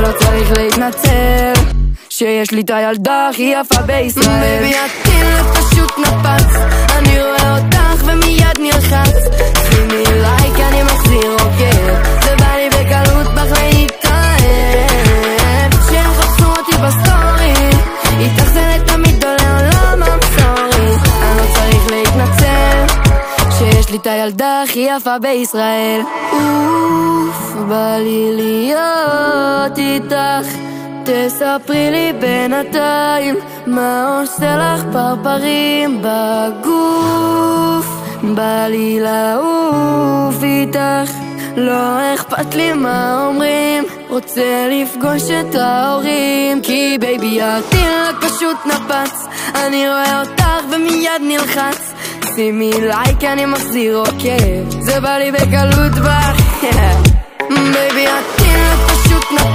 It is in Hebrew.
ולא צריך להתנצל שיש לי את הילדה הכי יפה בישראל. בייבי הטינק פשוט נפץ, אני רואה אותך ומיד נלחץ. שימי לייק אני מחזיר עוקב, זה בא לי בקלות בך להתאהב. שיחפשו אותי בסטורי, איתך זה לתמיד עולה עולם המסורי. אני לא צריך להתנצל שיש לי את הילדה הכי יפה בישראל. אוף, בא לי להיות איתך, תספרי לי בינתיים מה עושה לך פרפרים בגוף. בא לי לעוף איתך, לא אכפת לי מה אומרים, רוצה לפגוש את ההורים. כי בייבי הטינק פשוט נפץ, אני רואה אותך ומיד נלחץ. שימי לייק אני מחזיר עוקב, זה בא לי בקלות בך. בייבי הטינק פשוט נפץ.